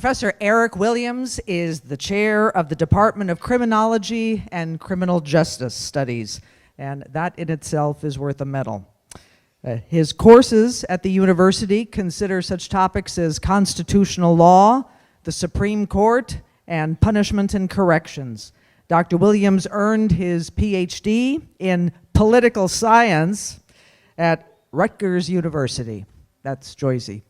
Professor Eric Williams is the chair of the Department of Criminology and Criminal Justice Studies, and that in itself is worth a medal. His courses at the university consider such topics as constitutional law, the Supreme Court, and punishment and corrections. Dr. Williams earned his Ph.D. in political science at Rutgers University. That's Joyce.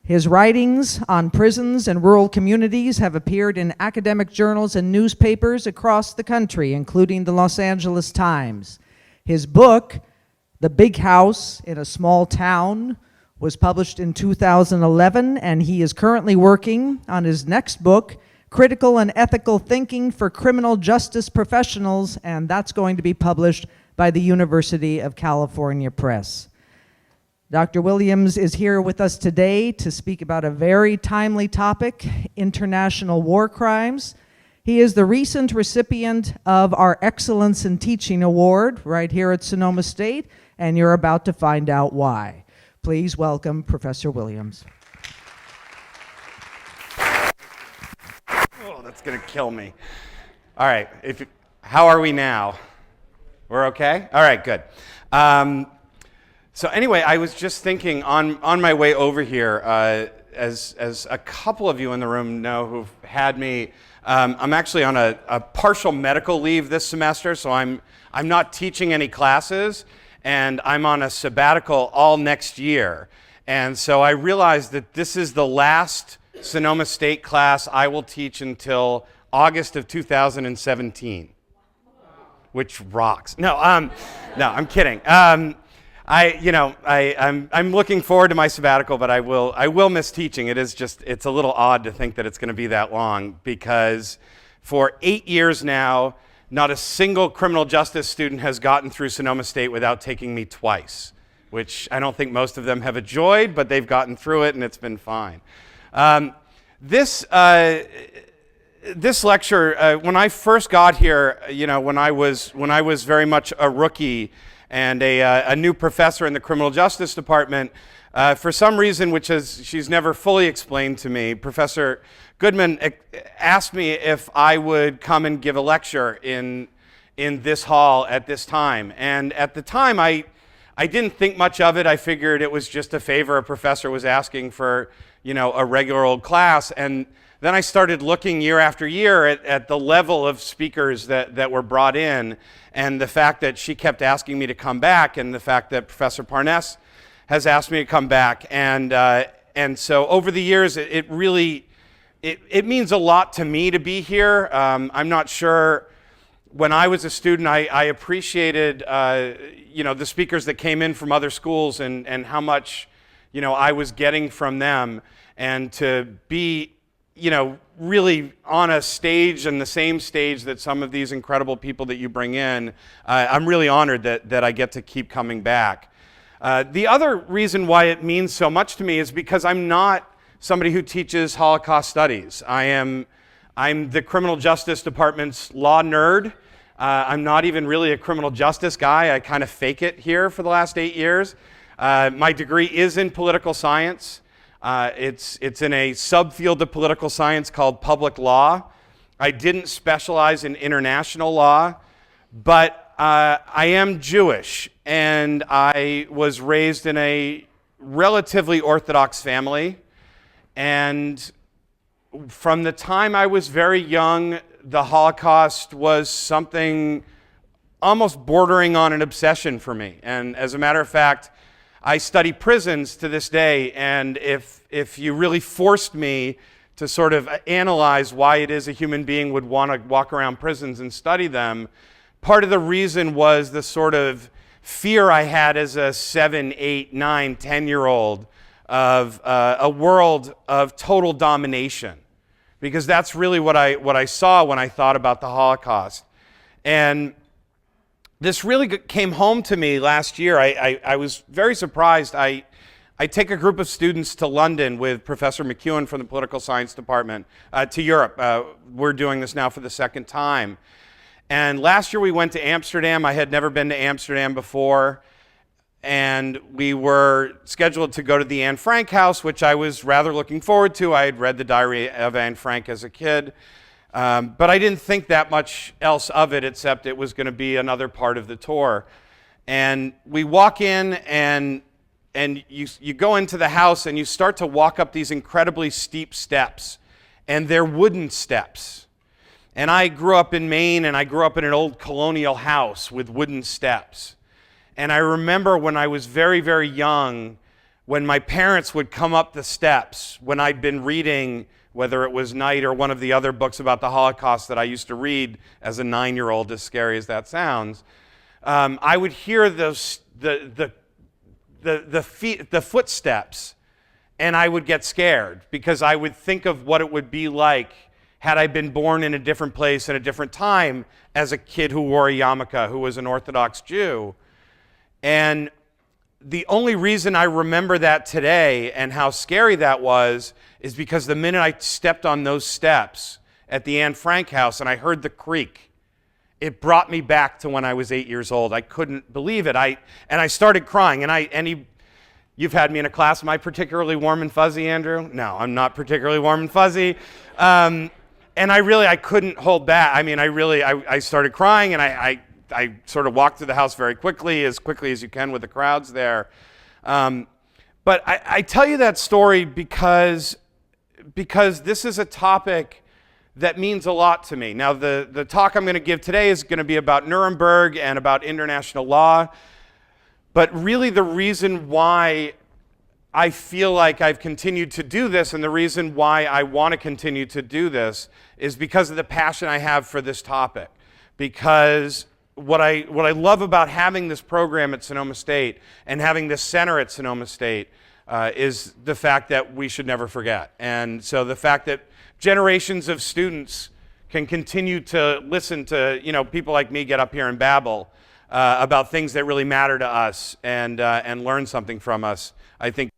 His writings on prisons and rural communities have appeared in academic journals and newspapers across the country, including the Los Angeles Times. His book, The Big House in a Small Town, was published in 2011, and he is currently working on his next book, Critical and Ethical Thinking for Criminal Justice Professionals, and that's going to be published by the University of California Press. Dr. Williams is here with us today to speak about a very timely topic, international war crimes. He is the recent recipient of our Excellence in Teaching Award right here at Sonoma State, and you're about to find out why. Please welcome Professor Williams. Oh, that's gonna kill me. All right, how are we now? We're okay? All right, good. So anyway, I was just thinking on my way over here, as a couple of you in the room know who've had me, I'm actually on a partial medical leave this semester, so I'm not teaching any classes, and I'm on a sabbatical all next year. And so I realized that this is the last Sonoma State class I will teach until August of 2017, which rocks. No, I'm kidding. I'm looking forward to my sabbatical, but I will miss teaching. It's a little odd to think that it's going to be that long, because for 8 years now, not a single criminal justice student has gotten through Sonoma State without taking me twice, which I don't think most of them have enjoyed, but they've gotten through it and it's been fine. This lecture, when I first got here, when I was very much a rookie and a new professor in the criminal justice department, for some reason which she's never fully explained to me, Professor Goodman asked me if I would come and give a lecture in this hall at this time. And at the time, I didn't think much of it. I figured it was just a favor a professor was asking for, a regular old class. And then I started looking year after year at the level of speakers that were brought in, and the fact that she kept asking me to come back, and the fact that Professor Parness has asked me to come back. And so over the years, it means a lot to me to be here. I'm not sure, when I was a student, I appreciated the speakers that came in from other schools and how much I was getting from them, and to be really on a stage, and the same stage that some of these incredible people that you bring in, I'm really honored that I get to keep coming back. The other reason why it means so much to me is because I'm not somebody who teaches Holocaust studies. I'm the criminal justice department's law nerd. I'm not even really a criminal justice guy. I kind of fake it here for the last 8 years. My degree is in political science. It's in a subfield of political science called public law. I didn't specialize in international law, but I am Jewish, and I was raised in a relatively Orthodox family. And from the time I was very young, the Holocaust was something almost bordering on an obsession for me. And as a matter of fact, I study prisons to this day, and if you really forced me to sort of analyze why it is a human being would want to walk around prisons and study them, part of the reason was the sort of fear I had as a 7, 8, 9, 10-year-old of a world of total domination, because that's really what I saw when I thought about the Holocaust. And this really came home to me last year. I was very surprised. I take a group of students to London with Professor McEwen from the political science department, to Europe. We're doing this now for the second time. And last year we went to Amsterdam. I had never been to Amsterdam before. and we were scheduled to go to the Anne Frank house, which I was rather looking forward to. I had read the Diary of Anne Frank as a kid, but I didn't think that much else of it, except it was going to be another part of the tour. And we walk in, and you go into the house, and you start to walk up these incredibly steep steps, and they're wooden steps. And I grew up in Maine, and I grew up in an old colonial house with wooden steps. And I remember when I was very, very young, when my parents would come up the steps, when I'd been reading, whether it was Night or one of the other books about the Holocaust that I used to read as a 9-year-old, as scary as that sounds, I would hear those the footsteps, and I would get scared, because I would think of what it would be like had I been born in a different place at a different time as a kid who wore a yarmulke, who was an Orthodox Jew. And the only reason I remember that today and how scary that was is because the minute I stepped on those steps at the Anne Frank house and I heard the creak, it brought me back to when I was 8 years old. I couldn't believe it. I started crying. You've had me in a class. Am I particularly warm and fuzzy, Andrew? No, I'm not particularly warm and fuzzy. And I couldn't hold back. I mean, I started crying, and I sort of walked through the house very quickly as you can with the crowds there. But I tell you that story because this is a topic that means a lot to me. Now, the talk I'm going to give today is going to be about Nuremberg and about international law. But really the reason why I feel like I've continued to do this, and the reason why I want to continue to do this, is because of the passion I have for this topic. Because what I love about having this program at Sonoma State and having this center at Sonoma State is the fact that we should never forget. And so the fact that generations of students can continue to listen to people like me get up here and babble about things that really matter to us and learn something from us, I think.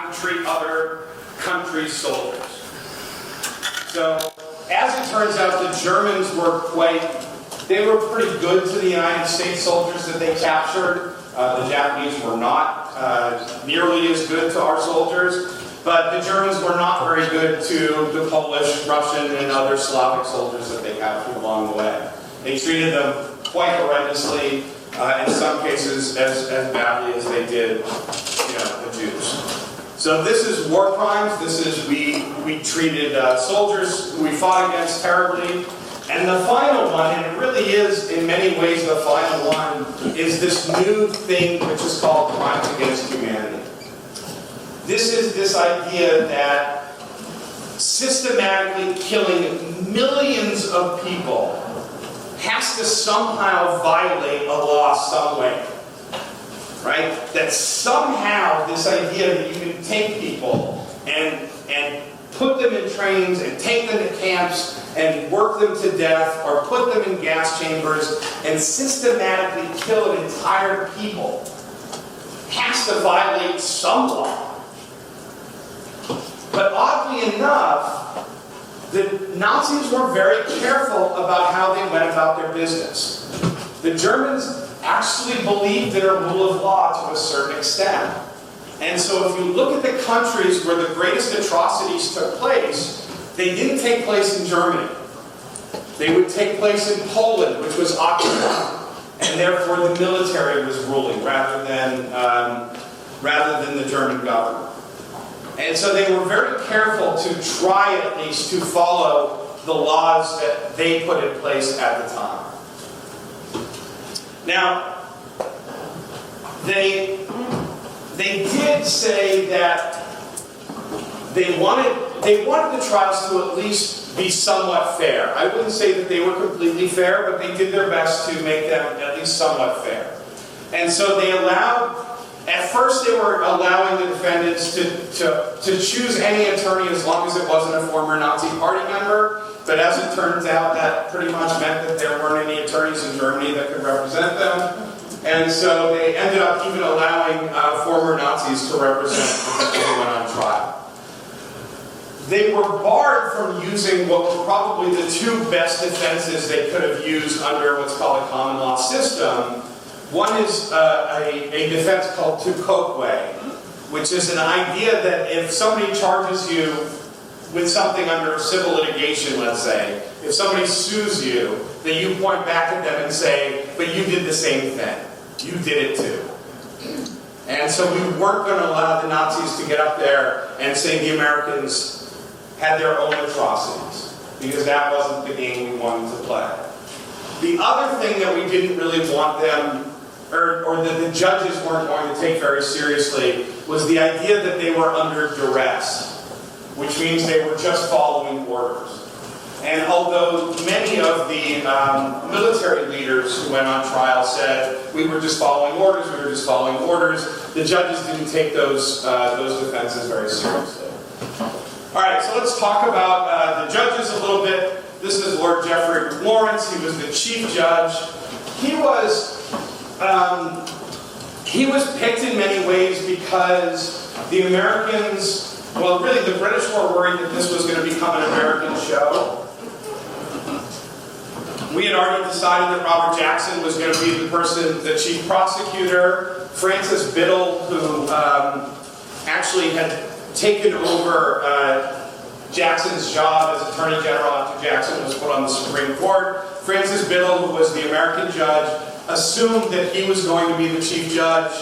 how to treat other countries' soldiers. So, as it turns out, the Germans were they were pretty good to the United States soldiers that they captured. The Japanese were not nearly as good to our soldiers, but the Germans were not very good to the Polish, Russian, and other Slavic soldiers that they captured along the way. They treated them quite horrendously, in some cases as badly as they did, the Jews. So this is war crimes. This is we treated soldiers who we fought against terribly. And the final one, and it really is in many ways the final one, is this new thing which is called crimes against humanity. This is this idea that systematically killing millions of people has to somehow violate a law some way. Right? That somehow this idea that you can take people and put them in trains and take them to camps and work them to death or put them in gas chambers and systematically kill an entire people has to violate some law. But oddly enough, the Nazis were very careful about how they went about their business. The Germans actually believed in a rule of law to a certain extent. And so if you look at the countries where the greatest atrocities took place, they didn't take place in Germany. They would take place in Poland, which was occupied, and therefore the military was ruling rather than the German government. And so they were very careful to try at least to follow the laws that they put in place at the time. Now, they did say that they wanted the trials to at least be somewhat fair. I wouldn't say that they were completely fair, but they did their best to make them at least somewhat fair. And so they at first they were allowing the defendants to choose any attorney as long as it wasn't a former Nazi party member. But as it turns out, that pretty much meant that there weren't any attorneys in Germany that could represent them. And so they ended up even allowing former Nazis to represent when they went on trial. They were barred from using what were probably the two best defenses they could have used under what's called a common law system. One is a defense called tu quoque, which is an idea that if somebody charges you with something under civil litigation, let's say, if somebody sues you, that you point back at them and say, but you did the same thing. You did it too. And so we weren't going to allow the Nazis to get up there and say the Americans had their own atrocities, because that wasn't the game we wanted to play. The other thing that we didn't really want them, or that the judges weren't going to take very seriously, was the idea that they were under duress, which means they were just following orders. And although many of the military leaders who went on trial said, we were just following orders, the judges didn't take those defenses very seriously. All right, so let's talk about the judges a little bit. This is Lord Jeffrey Lawrence. He was the chief judge. He was picked in many ways because the Americans, well, really the British were worried that this was going to become an American show. We had already decided that Robert Jackson was going to be the chief prosecutor. Francis Biddle, who actually had taken over Jackson's job as Attorney General after Jackson was put on the Supreme Court. Francis Biddle, who was the American judge, assumed that he was going to be the chief judge.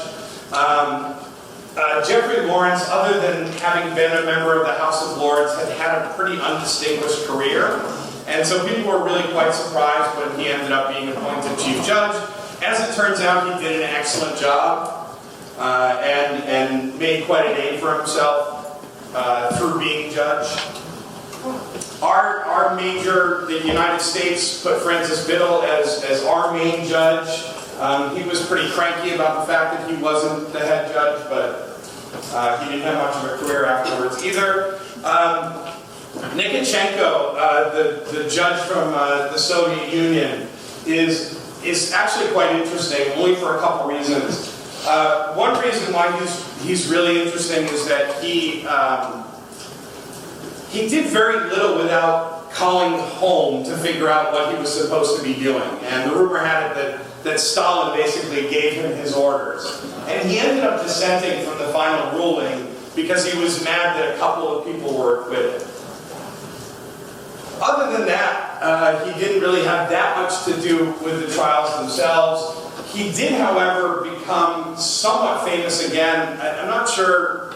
Jeffrey Lawrence, other than having been a member of the House of Lords, had a pretty undistinguished career. And so people were really quite surprised when he ended up being appointed chief judge. As it turns out, he did an excellent job and made quite a name for himself through being judge. The United States put Francis Biddle as our main judge. He was pretty cranky about the fact that he wasn't the head judge, but he didn't have much of a career afterwards either. Nikitchenko, the judge from the Soviet Union, is actually quite interesting, only for a couple reasons. One reason why he's really interesting is that he did very little without calling home to figure out what he was supposed to be doing. And the rumor had it that Stalin basically gave him his orders. And he ended up dissenting from the final ruling because he was mad that a couple of people were acquitted. Other than that, he didn't really have that much to do with the trials themselves. He did, however, become somewhat famous again. I'm not sure,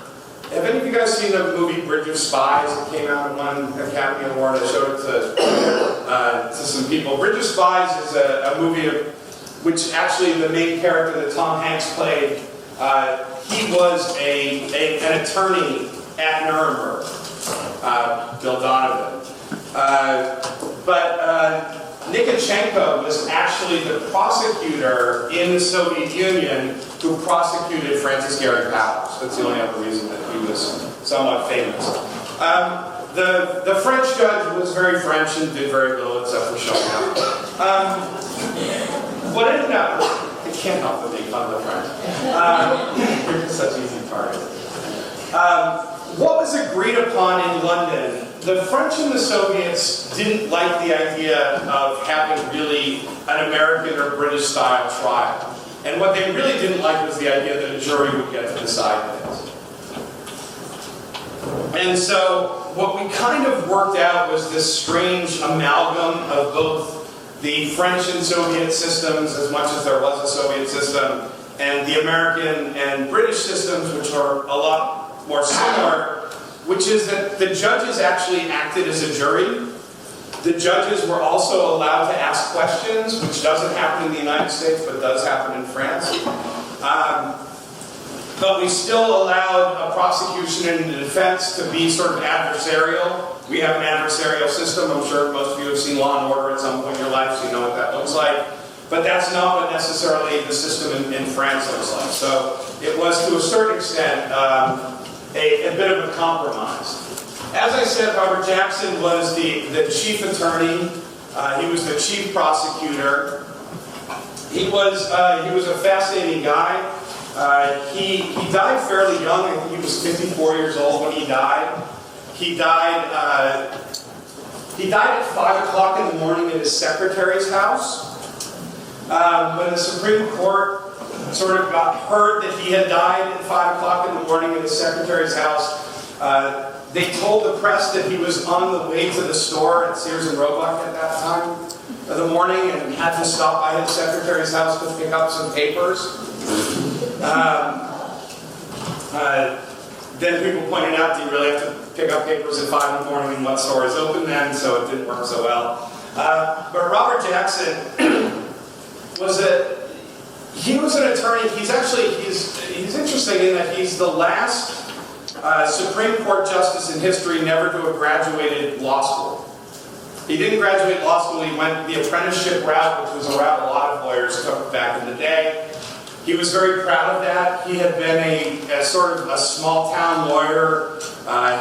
have any of you guys seen the movie Bridge of Spies? It came out and won an Academy Award. I showed it to some people. Bridge of Spies is a movie which actually the main character that Tom Hanks played, he was an attorney at Nuremberg, Bill Donovan. But Nikitchenko was actually the prosecutor in the Soviet Union who prosecuted Francis Gary Powers. That's the only other reason that he was somewhat famous. The French judge was very French and did very little except for showing up. What ended up, I can't help but make fun of the French. You're just such easy targets. What was agreed upon in London, the French and the Soviets didn't like the idea of having really an American or British style trial. And what they really didn't like was the idea that a jury would get to decide things. And so what we kind of worked out was this strange amalgam of both the French and Soviet systems, as much as there was a Soviet system, and the American and British systems, which are a lot more similar, which is that the judges actually acted as a jury. The judges were also allowed to ask questions, which doesn't happen in the United States, but does happen in France. But we still allowed a prosecution and a defense to be sort of adversarial. We have an adversarial system. I'm sure most of you have seen Law and Order at some point in your life, so you know what that looks like. But that's not what necessarily the system in France looks like. So it was, to a certain extent, a bit of a compromise. As I said, Robert Jackson was the chief attorney. He was the chief prosecutor. He was a fascinating guy. He died fairly young. I think he was 54 years old when he died. He died at 5 o'clock in the morning at his secretary's house. When the Supreme Court sort of got heard that he had died at 5 o'clock in the morning at his secretary's house, they told the press that he was on the way to the store at Sears and Roebuck at that time of the morning and had to stop by his secretary's house to pick up some papers. Then people pointed out, do you really have to pick up papers at 5 in the morning and what store is open then? So it didn't work so well. But Robert Jackson he was an attorney. He's interesting in that he's the last Supreme Court justice in history never to have graduated law school. He didn't graduate law school. He went the apprenticeship route, which was a route a lot of lawyers took back in the day. He was very proud of that. He had been a sort of a small town lawyer.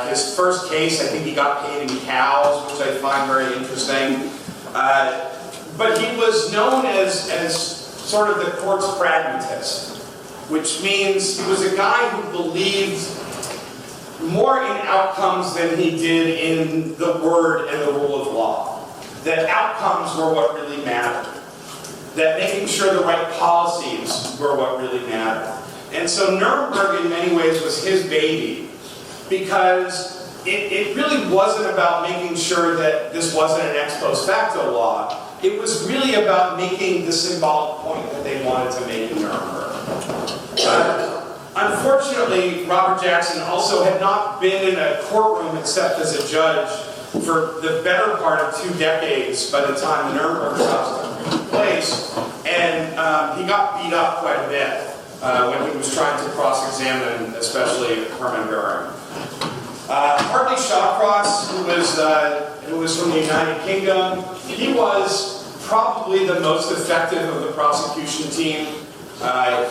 His first case, I think he got paid in cows, which I find very interesting. But he was known as sort of the court's pragmatist, which means he was a guy who believed more in outcomes than he did in the word and the rule of law. That outcomes were what really mattered. That making sure the right policies were what really mattered. And so Nuremberg in many ways was his baby, because it really wasn't about making sure that this wasn't an ex post facto law. It was really about making the symbolic point that they wanted to make in Nuremberg. Unfortunately, Robert Jackson also had not been in a courtroom except as a judge for the better part of 2 decades by the time the Nuremberg trials took place, and he got beat up quite a bit when he was trying to cross-examine, especially Hermann Goering. Hartley Shawcross, who was from the United Kingdom, he was probably the most effective of the prosecution team.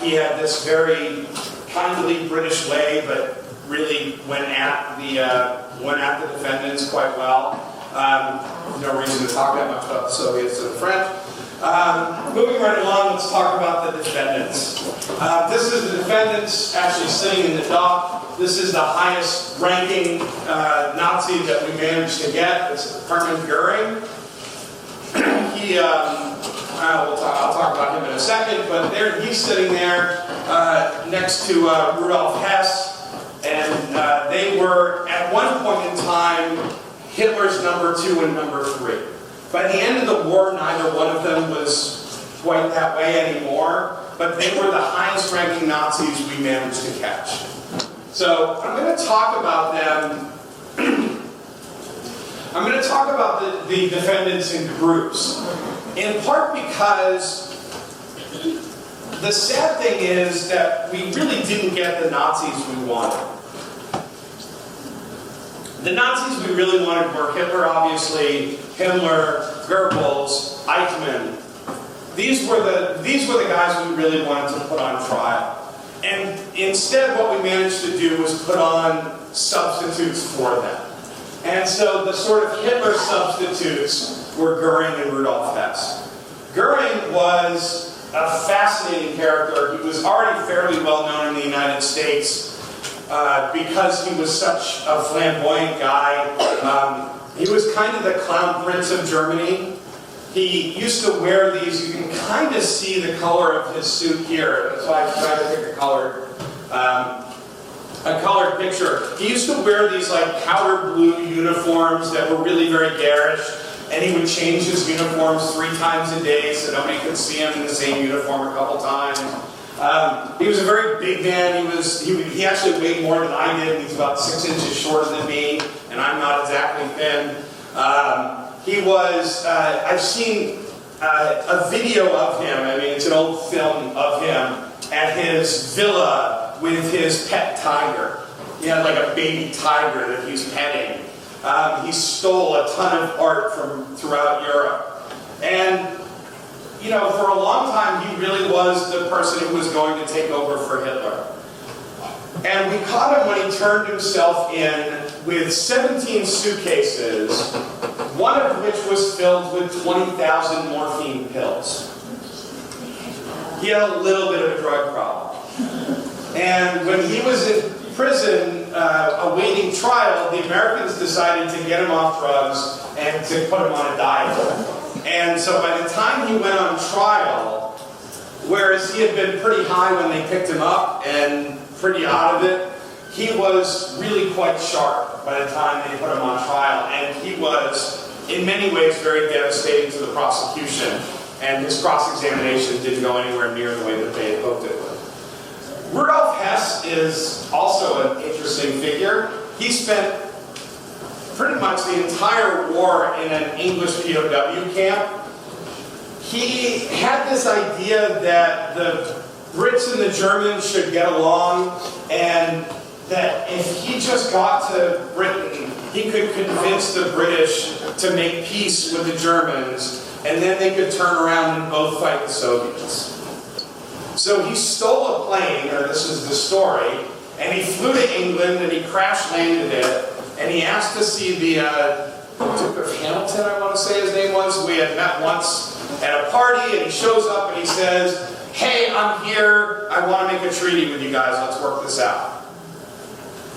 He had this very kindly British way, but really went at the defendants quite well. No reason to talk that much about the Soviets or the French. Moving right along, let's talk about the defendants. This is the defendants actually sitting in the dock. This is the highest ranking Nazi that we managed to get. It's Hermann Goering. I'll talk about him in a second, but he's sitting there next to Rudolf Hess, and they were, at one point in time, Hitler's number 2 and number 3. By the end of the war, neither one of them was quite that way anymore, but they were the highest ranking Nazis we managed to catch. So I'm going to talk about them. I'm going to talk about the defendants in groups, in part because the sad thing is that we really didn't get the Nazis we wanted. The Nazis we really wanted were Hitler, obviously, Himmler, Goebbels, Eichmann. These were the guys we really wanted to put on trial. And instead what we managed to do was put on substitutes for them. And so the sort of Hitler substitutes were Goering and Rudolf Hess. Goering was a fascinating character. He was already fairly well known in the United States because he was such a flamboyant guy. He was kind of the clown prince of Germany. He used to wear these, you can kind of see the color of his suit here. That's why I tried to pick a colored picture. He used to wear these like powder blue uniforms that were really very garish, and he would change his uniforms 3 times a day so nobody could see him in the same uniform a couple times. He was a very big man. He actually weighed more than I did. He's about 6 inches shorter than me, and I'm not exactly thin. I've seen a video of him, I mean it's an old film of him, at his villa with his pet tiger. He had like a baby tiger that he's petting. He stole a ton of art from throughout Europe. And, you know, for a long time he really was the person who was going to take over for Hitler. And we caught him when he turned himself in with 17 suitcases, one of which was filled with 20,000 morphine pills. He had a little bit of a drug problem. And when he was in prison awaiting trial, the Americans decided to get him off drugs and to put him on a diet. And so by the time he went on trial, whereas he had been pretty high when they picked him up and pretty out of it, he was really quite sharp by the time they put him on trial. And he was, in many ways, very devastating to the prosecution. And his cross-examination didn't go anywhere near the way that they had hoped it would. Rudolf Hess is also an interesting figure. He spent pretty much the entire war in an English POW camp. He had this idea that the Brits and the Germans should get along, and that if he just got to Britain, he could convince the British to make peace with the Germans, and then they could turn around and both fight the Soviets. So he stole a plane, or this is the story, and he flew to England and he crash landed it, and he asked to see the Duke of Hamilton, I want to say his name was. We had met once at a party, and he shows up and he says, "Hey, I'm here, I want to make a treaty with you guys, let's work this out."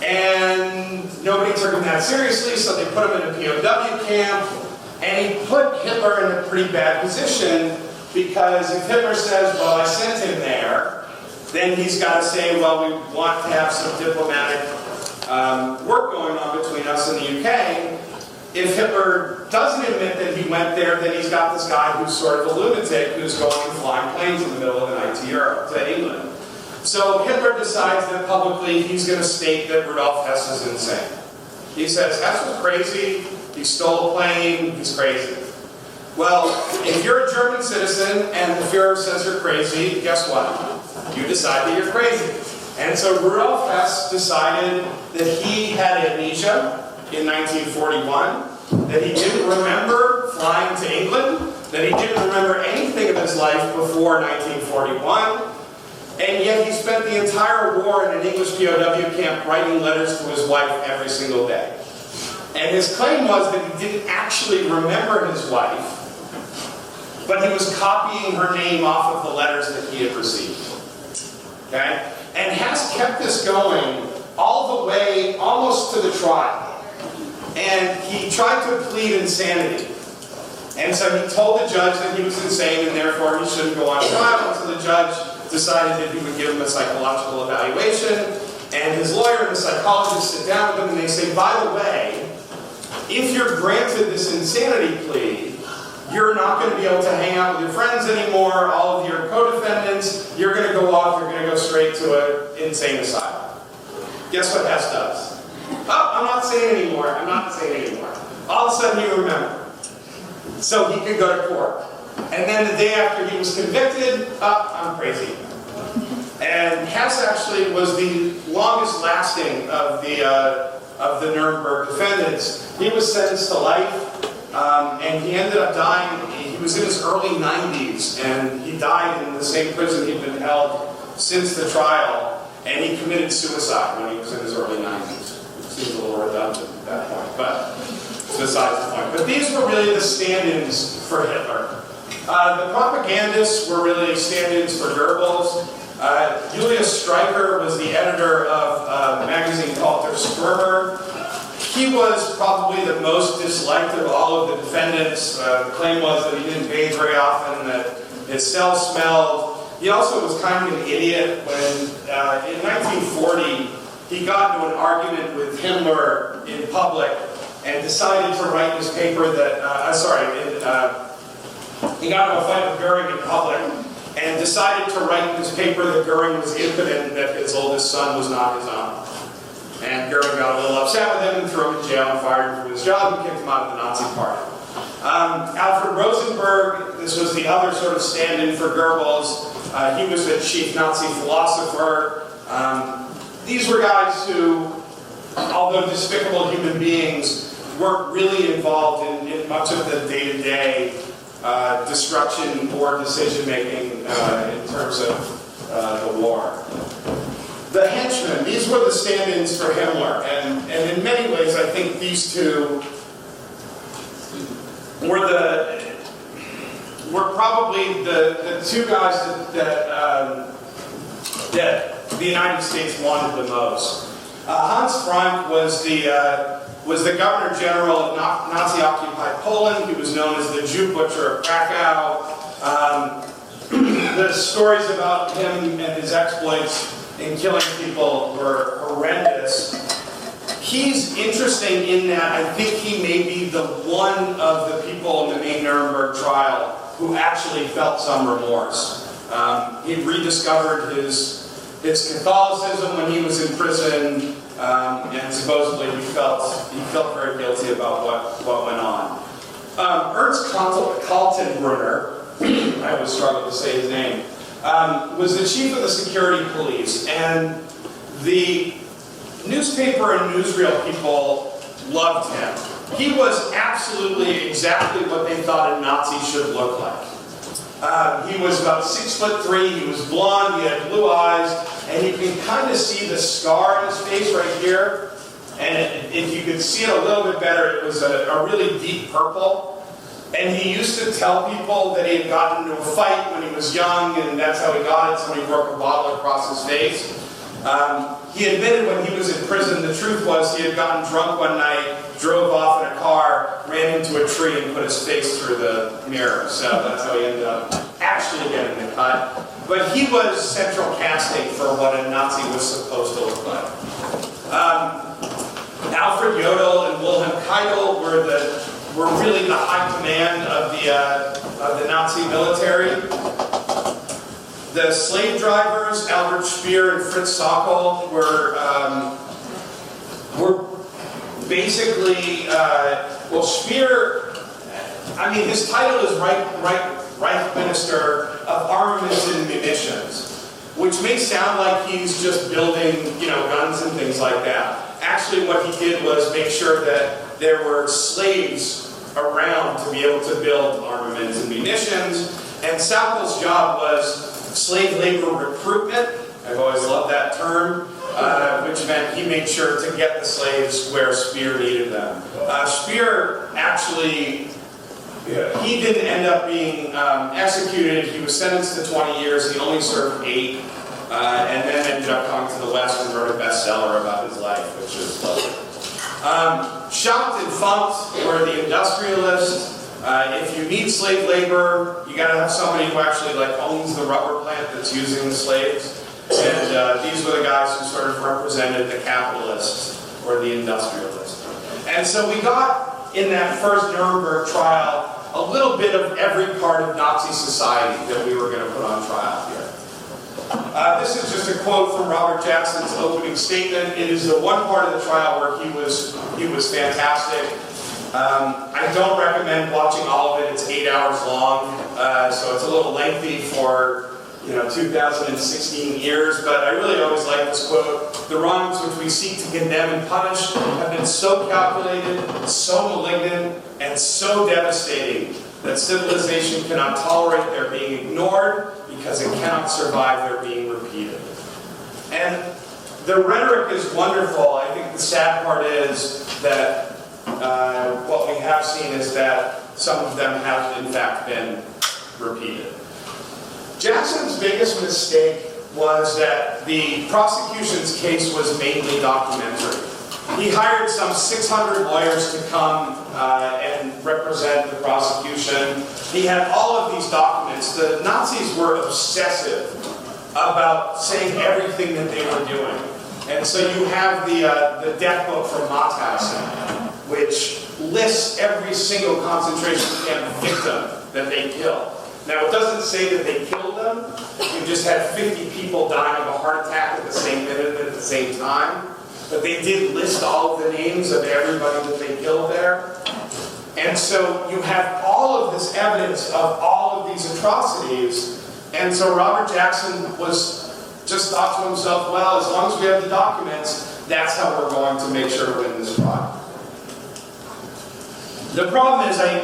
And nobody took him that seriously, so they put him in a POW camp, and he put Hitler in a pretty bad position, because if Hitler says, well, I sent him there, then he's got to say, well, we want to have some diplomatic work going on between us and the UK. If Hitler doesn't admit that he went there, then he's got this guy who's sort of a lunatic who's going and flying planes in the middle of the night to Europe, to England. So Hitler decides that publicly he's going to state that Rudolf Hess is insane. He says, Hess was crazy, he stole a plane, he's crazy. Well, if you're a German citizen and the Führer says you're crazy, guess what? You decide that you're crazy. And so Rudolf Hess decided that he had amnesia in 1941, that he didn't remember flying to England, that he didn't remember anything of his life before 1941, and yet he spent the entire war in an English POW camp writing letters to his wife every single day. And his claim was that he didn't actually remember his wife. but he was copying her name off of the letters that he had received. Okay? And Hess kept this going all the way almost to the trial. And he tried to plead insanity. And so he told the judge that he was insane and therefore he shouldn't go on trial until the judge decided that he would give him a psychological evaluation. And his lawyer and the psychologist sit down with him and they say, by the way, if you're granted this insanity plea, you're not going to be able to hang out with your friends anymore, all of your co-defendants, you're going to go off, you're going to go straight to an insane asylum. Guess what Hess does? Oh, I'm not saying anymore, I'm not saying anymore. All of a sudden he remembered. So he could go to court. And then the day after he was convicted, I'm crazy. And Hess actually was the longest lasting of the Nuremberg defendants. He was sentenced to life, and he ended up dying. He was in his early 90s, and he died in the same prison he'd been held since the trial, and he committed suicide when he was in his early 90s. Seems a little redundant at that point, but besides the point. But these were really the stand-ins for Hitler. The propagandists were really stand-ins for Goebbels. Julius Streicher was the editor of a magazine called Der Stürmer. He was probably the most disliked of all of the defendants. The claim was that he didn't bathe very often, that his cell smelled. He also was kind of an idiot when, in 1940, he got into an argument with Himmler in public and decided to write in his paper that, he got into a fight with Goering in public and decided to write in his paper that Goering was impotent and that his oldest son was not his own. And Goering got a little upset with him and threw him in jail and fired him from his job and kicked him out of the Nazi party. Alfred Rosenberg, this was the other sort of stand-in for Goebbels. He was the chief Nazi philosopher. These were guys who, although despicable human beings, weren't really involved in much of the day-to-day destruction or decision-making in terms of the war. The henchmen, these were the stand-ins for Himmler, and in many ways I think these two were probably the two guys that the United States wanted the most. Hans Frank was the Governor General of Nazi-occupied Poland. He was known as the Jew Butcher of Krakow. The stories about him and his exploits in killing people were horrendous. He's interesting in that I think he may be the one of the people in the main Nuremberg trial who actually felt some remorse. He'd rediscovered his Catholicism when he was in prison, and supposedly he felt very guilty about what went on. Ernst Kaltenbrunner, I always struggle to say his name, was the chief of the security police, and the newspaper and newsreel people loved him. He was absolutely exactly what they thought a Nazi should look like. He was about 6'3", he was blonde, he had blue eyes, and you can kind of see the scar on his face right here. And if you could see it a little bit better, it was a really deep purple. And he used to tell people that he had gotten into a fight when he was young, and that's how he got it, somebody broke a bottle across his face. He admitted when he was in prison, the truth was he had gotten drunk one night, drove off in a car, ran into a tree, and put his face through the mirror. So that's how he ended up actually getting the cut. But he was central casting for what a Nazi was supposed to look like. Alfred Jodl and Wilhelm Keitel were really the high command of the Nazi military. The slave drivers, Albert Speer and Fritz Sokol, were basically, well, Speer, I mean, his title is Reich Minister of Armaments and Munitions, which may sound like he's just building, guns and things like that. Actually, what he did was make sure that there were slaves around to be able to build armaments and munitions, and Sokol's job was slave labor recruitment. I've always loved that term, which meant he made sure to get the slaves where Speer needed them. Speer actually He didn't end up being executed. He was sentenced to 20 years. He only served 8, and then ended up coming to the West and wrote a bestseller about his life, which is lovely. Shocked and Funked were the industrialists. If you need slave labor, you got to have somebody who actually owns the rubber plant that's using the slaves. And these were the guys who sort of represented the capitalists or the industrialists. And so we got in that first Nuremberg trial a little bit of every part of Nazi society that we were going to put on trial here. This is just a quote from Robert Jackson's opening statement. It is the one part of the trial where he was fantastic. I don't recommend watching all of it. It's 8 hours long, so it's a little lengthy for 2016 ears, but I really always like this quote. The wrongs which we seek to condemn and punish have been so calculated, so malignant, and so devastating that civilization cannot tolerate their being ignored because it cannot survive their being repeated. And the rhetoric is wonderful. I think the sad part is that what we have seen is that some of them have in fact been repeated. Jackson's biggest mistake was that the prosecution's case was mainly documentary. He hired some 600 lawyers to come and represent the prosecution. He had all of these documents. The Nazis were obsessive about saying everything that they were doing. And so you have the death book from Mauthausen, which lists every single concentration camp victim that they killed. Now, it doesn't say that they killed them. You just had 50 people dying of a heart attack at the same minute at the same time. But they did list all of the names of everybody that they killed there. And so you have all of this evidence of all of these atrocities. And so Robert Jackson just thought to himself, well, as long as we have the documents, that's how we're going to make sure to win this trial. The problem is, I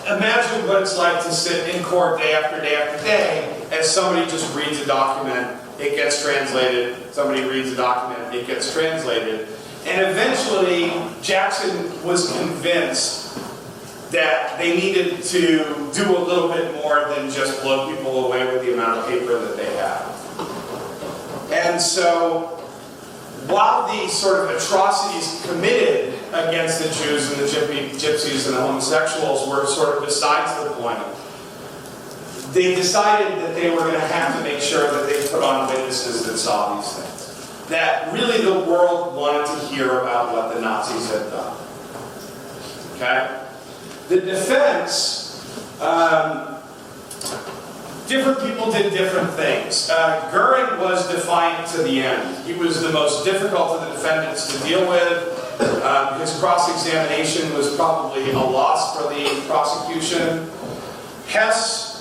imagine what it's like to sit in court day after day after day as somebody just reads a document, it gets translated, somebody reads a document, it gets translated. And eventually, Jackson was convinced that they needed to do a little bit more than just blow people away with the amount of paper that they have. And so, while these sort of atrocities committed against the Jews and the gypsies and the homosexuals were sort of besides the point, they decided that they were going to have to make sure that they put on witnesses that saw these things. That really the world wanted to hear about what the Nazis had done. Okay? The defense, different people did different things. Goering was defiant to the end. He was the most difficult of the defendants to deal with. His cross-examination was probably a loss for the prosecution. Hess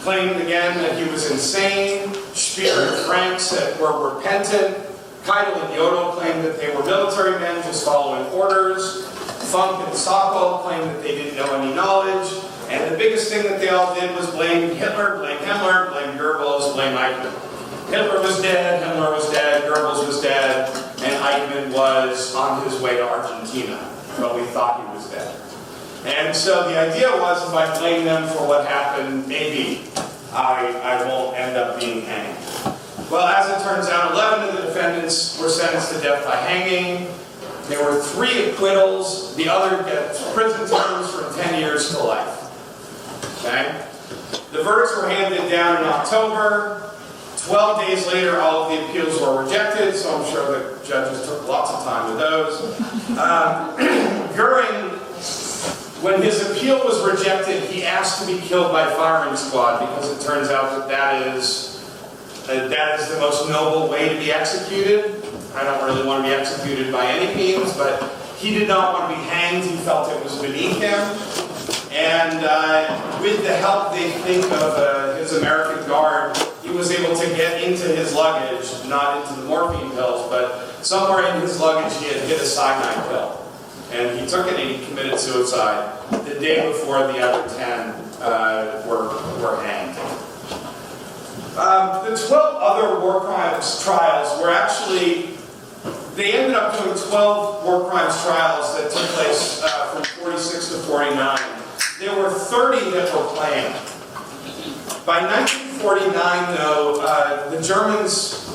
claimed again that he was insane. Speer and Frank said were repentant. Keitel and Yodel claimed that they were military men just following orders. Funk and Sokol claimed that they didn't know any knowledge. And the biggest thing that they all did was blame Hitler, blame Himmler, blame Goebbels, blame Eichmann. Hitler was dead, Himmler was dead, Goebbels was dead, and Eichmann was on his way to Argentina, but we thought he was dead. And so the idea was, if I blame them for what happened, maybe I won't end up being hanged. Well, as it turns out, 11 of the defendants were sentenced to death by hanging. There were 3 acquittals. The other get prison terms from 10 years to life. Okay? The verdicts were handed down in October. 12 days later, all of the appeals were rejected, so I'm sure the judges took lots of time with those. Goering, when his appeal was rejected, he asked to be killed by firing squad because it turns out that is the most noble way to be executed. I don't really want to be executed by any means, but he did not want to be hanged. He felt it was beneath him. And with the help, they think, of his American guard, he was able to get into his luggage, not into the morphine pills, but somewhere in his luggage he had hid a cyanide pill. And he took it and he committed suicide the day before the other 10 were hanged. The 12 other war crimes trials were actually, they ended up doing 12 war crimes trials that took place from 46 to 49. There were 30 that were planned. By 1949, though, the Germans,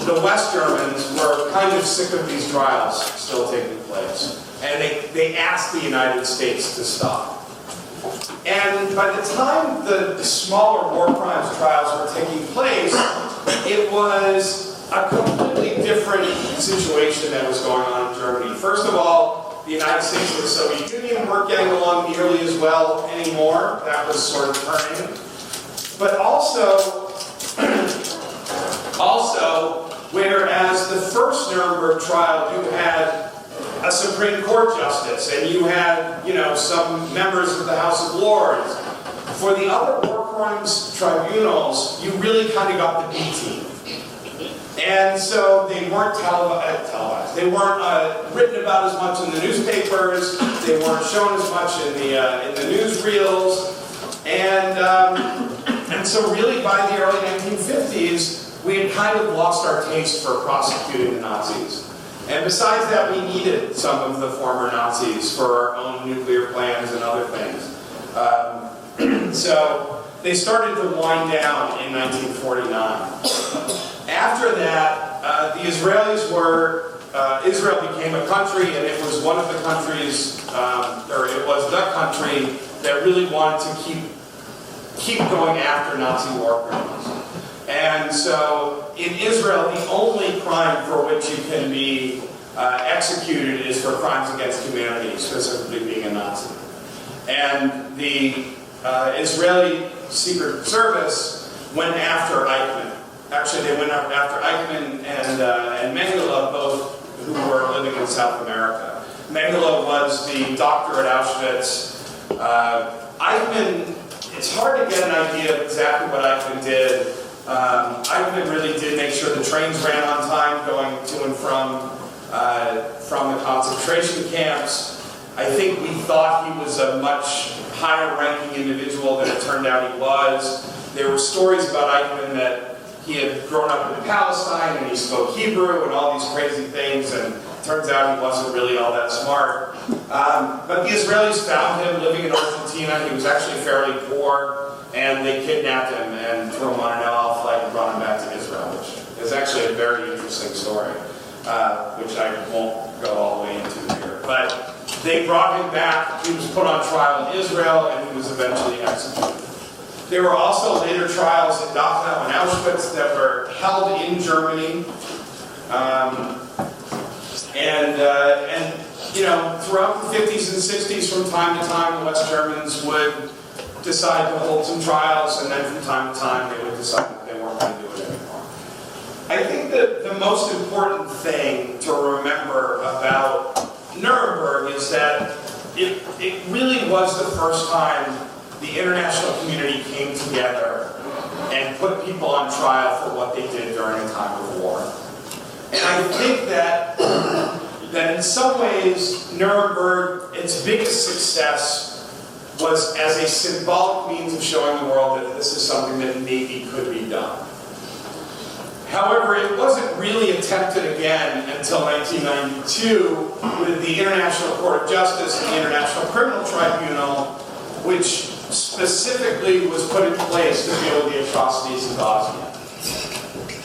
the West Germans, were kind of sick of these trials still taking place. And they asked the United States to stop. And by the time the smaller war crimes trials were taking place, it was a completely different situation that was going on in Germany. First of all, the United States and the Soviet Union weren't getting along nearly as well anymore. That was sort of turning. But also, whereas the first Nuremberg trial, you had a Supreme Court justice, and you had, some members of the House of Lords. For the other war crimes tribunals, you really kind of got the B team. And so they weren't televised. They weren't written about as much in the newspapers. They weren't shown as much in the newsreels. And so really by the early 1950s, we had kind of lost our taste for prosecuting the Nazis. And besides that, we needed some of the former Nazis for our own nuclear plans and other things. So they started to wind down in 1949. After that, the Israelis were, Israel became a country, and it was one of the countries, or it was the country that really wanted to keep going after Nazi war criminals. And so in Israel, the only crime for which you can be executed is for crimes against humanity, specifically being a Nazi. And the Israeli Secret Service went after Eichmann. Actually, they went after Eichmann and Mengele, both who were living in South America. Mengele was the doctor at Auschwitz. Eichmann, it's hard to get an idea of exactly what Eichmann did. Eichmann really did make sure the trains ran on time going to and from the concentration camps. I think we thought he was a much higher ranking individual than it turned out he was. There were stories about Eichmann that he had grown up in Palestine and he spoke Hebrew and all these crazy things, and it turns out he wasn't really all that smart. But the Israelis found him living in Argentina. He was actually fairly poor, and they kidnapped him and threw him on an El Al flight and brought him back to Israel, which is actually a very interesting story, which I won't go all the way into here. But they brought him back. He was put on trial in Israel, and he was eventually executed. There were also later trials in Dachau and Auschwitz that were held in Germany. Throughout the 50s and 60s, from time to time, the West Germans would decide to hold some trials, and then from time to time, they would decide that they weren't going to do it anymore. I think that the most important thing to remember about Nuremberg is that it really was the first time the international community came together and put people on trial for what they did during a time of war. And I think that in some ways, Nuremberg, its biggest success was as a symbolic means of showing the world that this is something that maybe could be done. However, it wasn't really attempted again until 1992 with the International Court of Justice and the International Criminal Tribunal, which specifically was put in place to deal with the atrocities in Bosnia.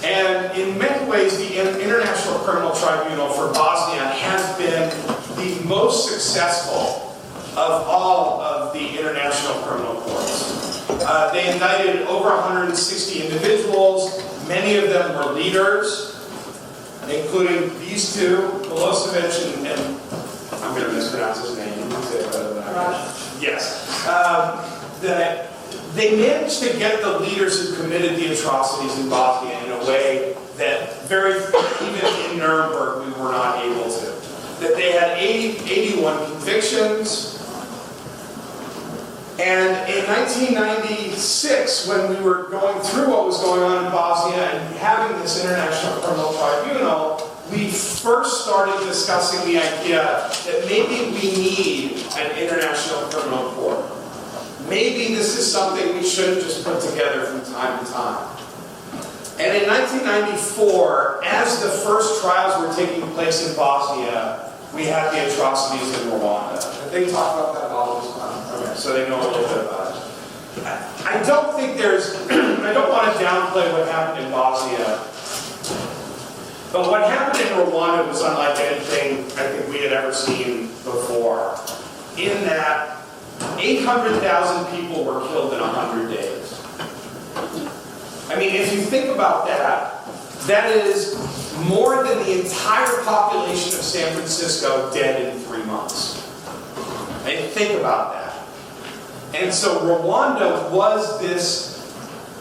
And in many ways, the International Criminal Tribunal for Bosnia has been the most successful of all of the international criminal courts. They indicted over 160 individuals. Many of them were leaders, including these two, Milosevic and I'm going to mispronounce his name. You can say it better than I can. Yes. They managed to get the leaders who committed the atrocities in Bosnia in a way that even in Nuremberg we were not able to. That they had 81 convictions. And in 1996, when we were going through what was going on in Bosnia and having this International Criminal Tribunal, we first started discussing the idea that maybe we need an international criminal court. Maybe this is something we shouldn't just put together from time to time. And in 1994, as the first trials were taking place in Bosnia, we had the atrocities in Rwanda. Did they talk about that all this time? Okay. so they know a little bit about it. I don't think there's, I don't want to downplay what happened in Bosnia, but what happened in Rwanda was unlike anything I think we had ever seen before, in that 800,000 people were killed in 100 days. I mean, if you think about that, that is more than the entire population of San Francisco dead in 3 months. I mean, think about that. And so Rwanda was this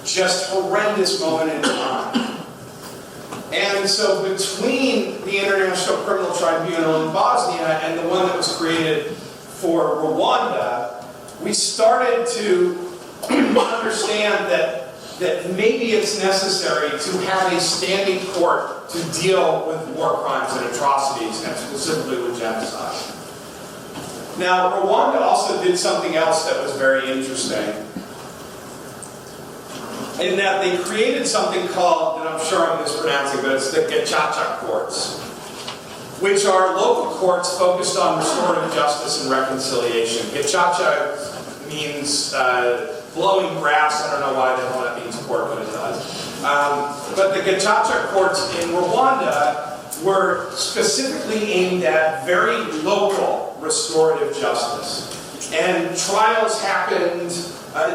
just horrendous moment in time. And so between the International Criminal Tribunal in Bosnia and the one that was created for Rwanda, we started to understand that maybe it's necessary to have a standing court to deal with war crimes and atrocities, and specifically with genocide. Now, Rwanda also did something else that was very interesting, in that they created something called, and I'm sure I'm mispronouncing, but it's the Gacaca courts, which are local courts focused on restorative justice and reconciliation. Gacaca means blowing grass. I don't know why the hell that means court, but it does. But the Gacaca courts in Rwanda were specifically aimed at very local restorative justice. And trials happened.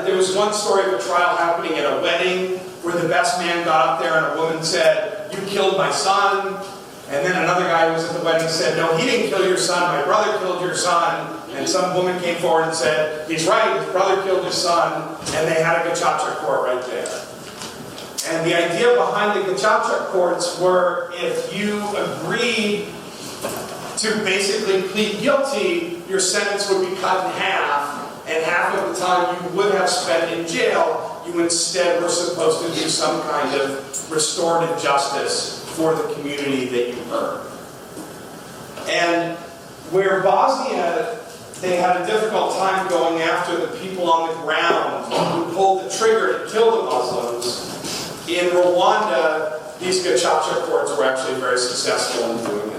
There was one story of a trial happening at a wedding where the best man got up there and a woman said, "You killed my son." And then another guy who was at the wedding said, "No, he didn't kill your son, my brother killed your son." And some woman came forward and said, "He's right, his brother killed his son." And they had a Gacaca court right there. And the idea behind the Gacaca courts were, if you agreed to basically plead guilty, your sentence would be cut in half, and half of the time you would have spent in jail, you instead were supposed to do some kind of restorative justice for the community that you hurt. And where Bosnia, they had a difficult time going after the people on the ground who pulled the trigger to kill the Muslims, in Rwanda, these Gacaca courts were actually very successful in doing that.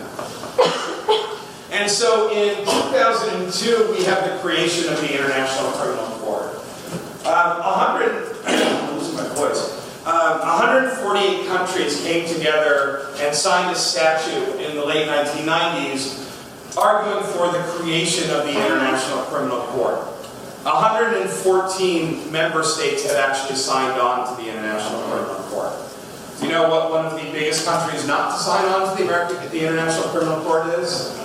And so in 2002, we have the creation of the International Criminal Court. 148 countries came together and signed a statute in the late 1990s arguing for the creation of the International Criminal Court. 114 member states had actually signed on to the International Criminal Court. Do you know what one of the biggest countries not to sign on to the International Criminal Court is?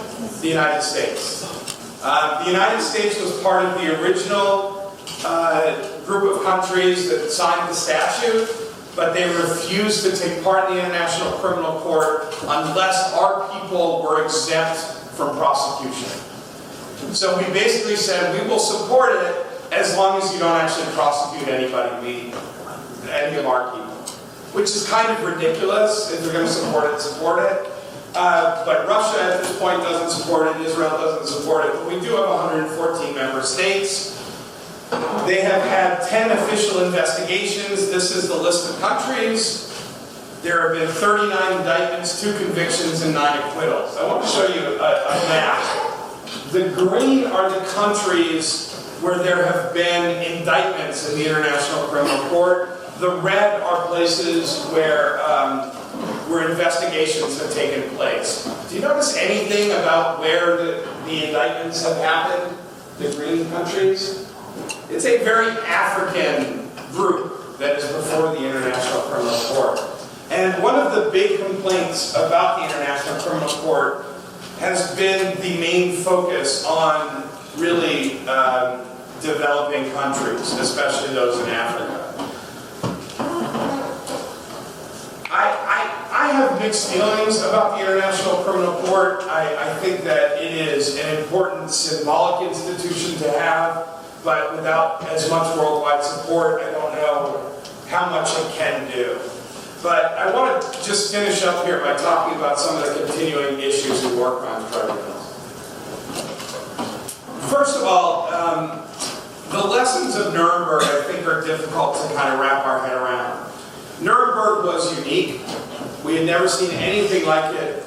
The United States. The United States was part of the original group of countries that signed the statute, but they refused to take part in the International Criminal Court unless our people were exempt from prosecution. So we basically said, we will support it as long as you don't actually prosecute any of our people. Which is kind of ridiculous. If you're going to support it, support it. But Russia at this point doesn't support it, Israel doesn't support it. But we do have 114 member states. They have had 10 official investigations. This is the list of countries. There have been 39 indictments, 2 convictions, and 9 acquittals. I want to show you a map. The green are the countries where there have been indictments in the International Criminal Court. The red are places where investigations have taken place. Do you notice anything about where the indictments have happened? The green countries? It's a very African group that is before the International Criminal Court. And one of the big complaints about the International Criminal Court has been the main focus on really developing countries, especially those in Africa. I have mixed feelings about the International Criminal Court. I think that it is an important symbolic institution to have, but without as much worldwide support, I don't know how much it can do. But I want to just finish up here by talking about some of the continuing issues in war crimes tribunals. First of all, the lessons of Nuremberg, I think, are difficult to kind of wrap our head around. Nuremberg was unique. We had never seen anything like it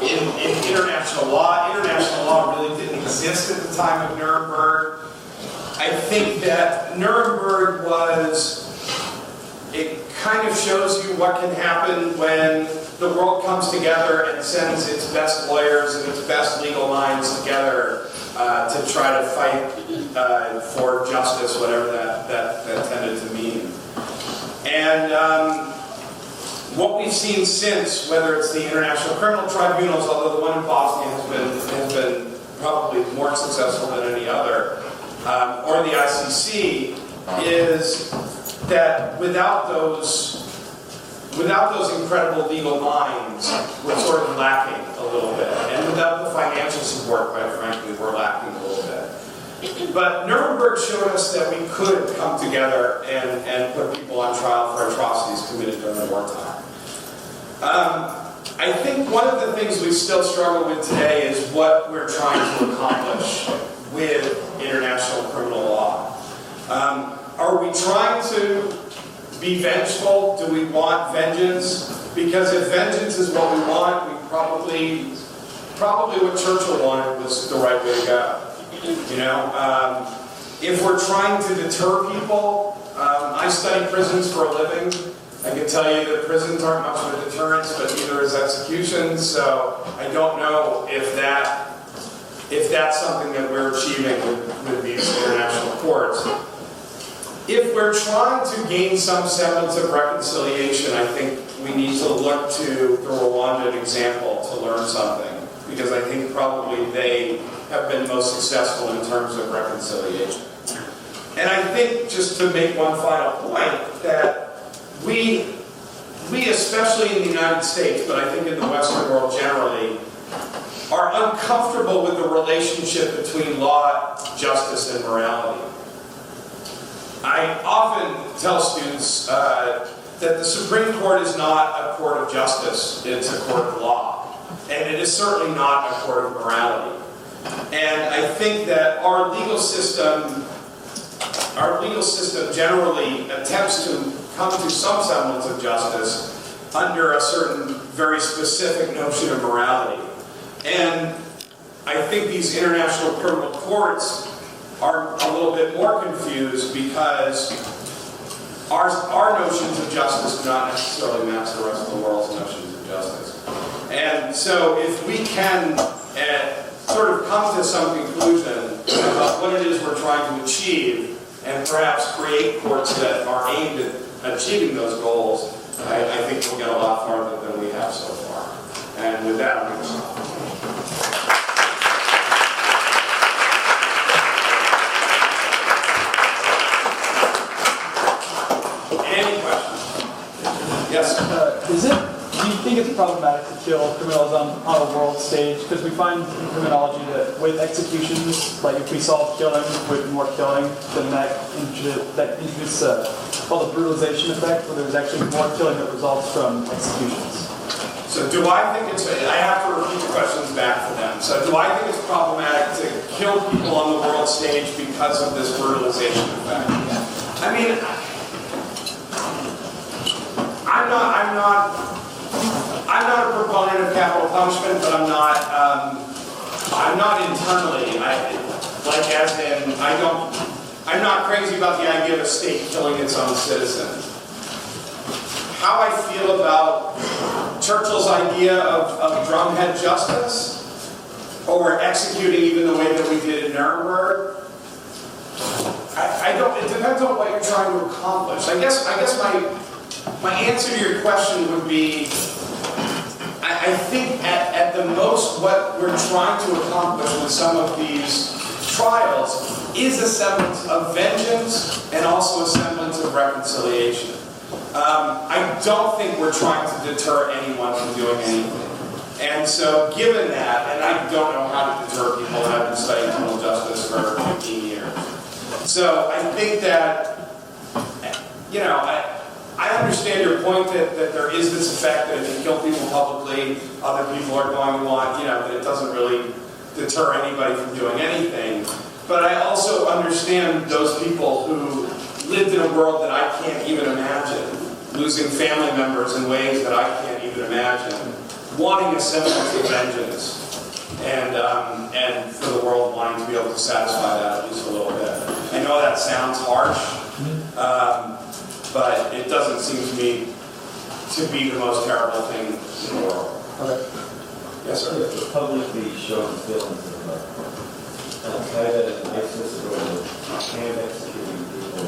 in international law. International law really didn't exist at the time of Nuremberg. I think that Nuremberg it kind of shows you what can happen when the world comes together and sends its best lawyers and its best legal minds together to try to fight for justice, whatever that tended to mean. And what we've seen since, whether it's the International Criminal Tribunals, although the one in Bosnia has been probably more successful than any other, or the ICC, is that without those incredible legal minds, we're sort of lacking a little bit. And without the financial support, quite frankly, we're lacking a little bit. But Nuremberg showed us that we could come together and put people on trial for atrocities committed during wartime. I think one of the things we still struggle with today is what we're trying to accomplish with international criminal law. Are we trying to be vengeful? Do we want vengeance? Because if vengeance is what we want, we probably what Churchill wanted was the right way to go. You know, if we're trying to deter people, I study prisons for a living. I can tell you that prisons aren't much of a deterrence, but neither is executions. So I don't know if that's something that we're achieving with these international courts. If we're trying to gain some semblance of reconciliation, I think we need to look to the Rwandan example to learn something, because I think probably they have been most successful in terms of reconciliation. And I think, just to make one final point, that we especially in the United States, but I think in the Western world generally, are uncomfortable with the relationship between law, justice, and morality. I often tell students that the Supreme Court is not a court of justice, it's a court of law. And it is certainly not a court of morality. And I think that our legal system generally attempts to come to some semblance of justice under a certain very specific notion of morality. And I think these international criminal courts are a little bit more confused because our notions of justice do not necessarily match the rest of the world's notions of justice. And so if we can sort of come to some conclusion about what it is we're trying to achieve, and perhaps create courts that are aimed at achieving those goals, I think we'll get a lot farther than we have so far. And with that, I'm going to stop. Any questions? Yes? Do you think it's problematic to kill criminals on a world stage? Because we find in criminology that with executions, like if we solve killing with more killing, then that introduces called the brutalization effect, where there's actually more killing that results from executions. So do I think I have to repeat the questions back for them. So do I think it's problematic to kill people on the world stage because of this brutalization effect? I mean, I'm not a proponent of capital punishment, but I'm not internally. I'm not crazy about the idea of a state killing its own citizens. How I feel about Churchill's idea of drumhead justice, or executing even the way that we did in Nuremberg, it depends on what you're trying to accomplish. I guess my answer to your question would be, I think at the most what we're trying to accomplish with some of these trials is a semblance of vengeance and also a semblance of reconciliation. I don't think we're trying to deter anyone from doing anything. And so given that, and I don't know how to deter people, and I've been studying criminal justice for 15 years. So I think that, I understand your point that there is this effect that if you kill people publicly, other people are going to want, that it doesn't really deter anybody from doing anything. But I also understand those people who lived in a world that I can't even imagine, losing family members in ways that I can't even imagine, wanting a semblance of vengeance. and for the world wanting to be able to satisfy that at least a little bit. I know that sounds harsh, but it doesn't seem to me to be the most terrible thing in the world. Okay. Yes, sir. If publicly showing films of Al-Qaeda and ISIS or hand executing people,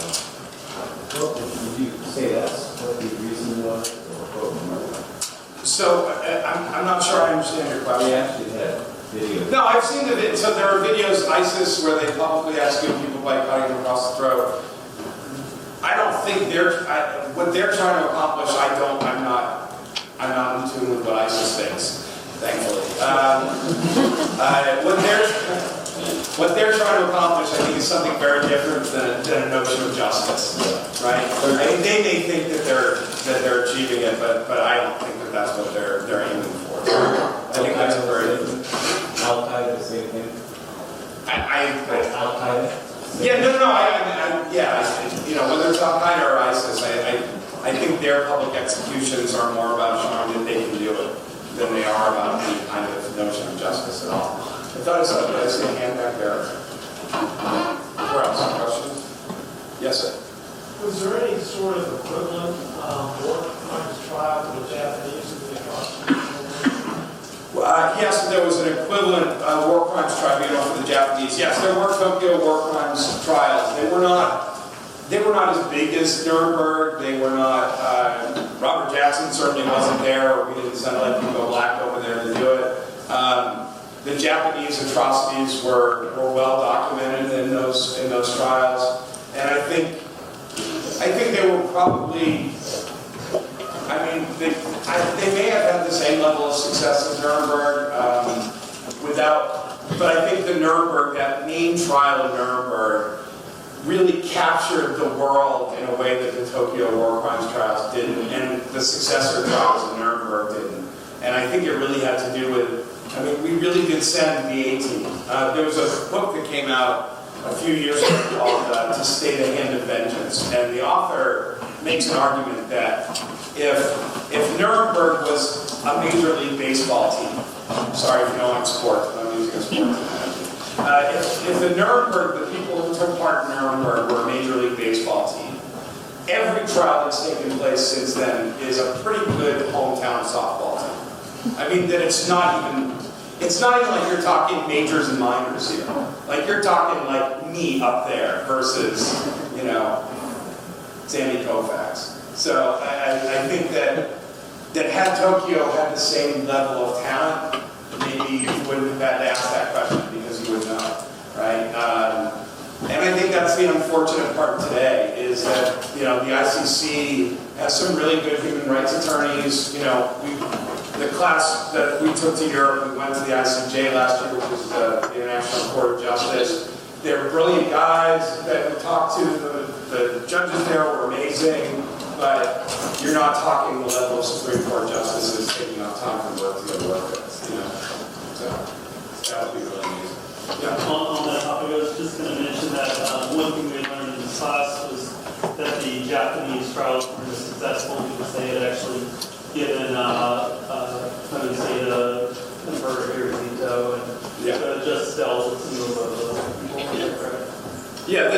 what would you say that's what the reason was? So I'm not sure I understand your question. We actually had videos. No, I've seen the video. So there are videos of ISIS where they publicly execute people by cutting them across the throat. I don't think what they're trying to accomplish. I'm not in tune with what ISIS thinks, thankfully. What they're trying to accomplish, I think, is something very different than a notion of justice, right? They may think that they're achieving it, but I don't think that that's what they're aiming for. I think that's a very Al-Qaeda, the same thing? Al-Qaeda? Yeah, no. Whether it's Al-Qaeda or ISIS, I think their public executions are more about showing that they can do it than they are about any kind of notion of justice at all. I thought I see a hand back there. Where else? Questions? Yes, sir. Was there any sort of equivalent war crimes trial for the Japanese in the Yes, there was an equivalent war crimes tribunal for the Japanese. Yes, there were Tokyo war crimes trials. They were not as big as Nuremberg. They were not. Robert Jackson certainly wasn't there. We didn't send people black over there to do it. The Japanese atrocities were well documented in those trials, and I think they were probably. They may have had the same level of success as Nuremberg, but I think that main trial in Nuremberg really captured the world in a way that the Tokyo war crimes trials didn't, and the successor trials in Nuremberg didn't. And I think it really had to do with, we really did send the A-team. There was a book that came out a few years ago called To Stay the Hand of Vengeance, and the author makes an argument that if Nuremberg was a Major League Baseball team, sorry if you don't like sports, but I'm using a sports analogy. If the people who took part in Nuremberg were a Major League Baseball team, every trial that's taken place since then is a pretty good hometown softball team. That it's not even like you're talking majors and minors here. Like you're talking like me up there versus, Sandy Koufax. So I think that had Tokyo had the same level of talent, maybe you wouldn't have had to ask that question because you would know, right? And I think that's the unfortunate part today is that the ICC has some really good human rights attorneys. The class that we took to Europe, we went to the ICJ last year, which is the International Court of Justice. They're brilliant guys that we talked to. The judges there were amazing. But you're not talking the level of Supreme Court justices taking off time from work to go to work with, So that would be really amazing. Yeah. On that topic, I was just going to mention that one thing we learned in this class was that the Japanese trials were successful because they had actually given, Emperor Hirohito and Justice Dells and some of those people. Yeah,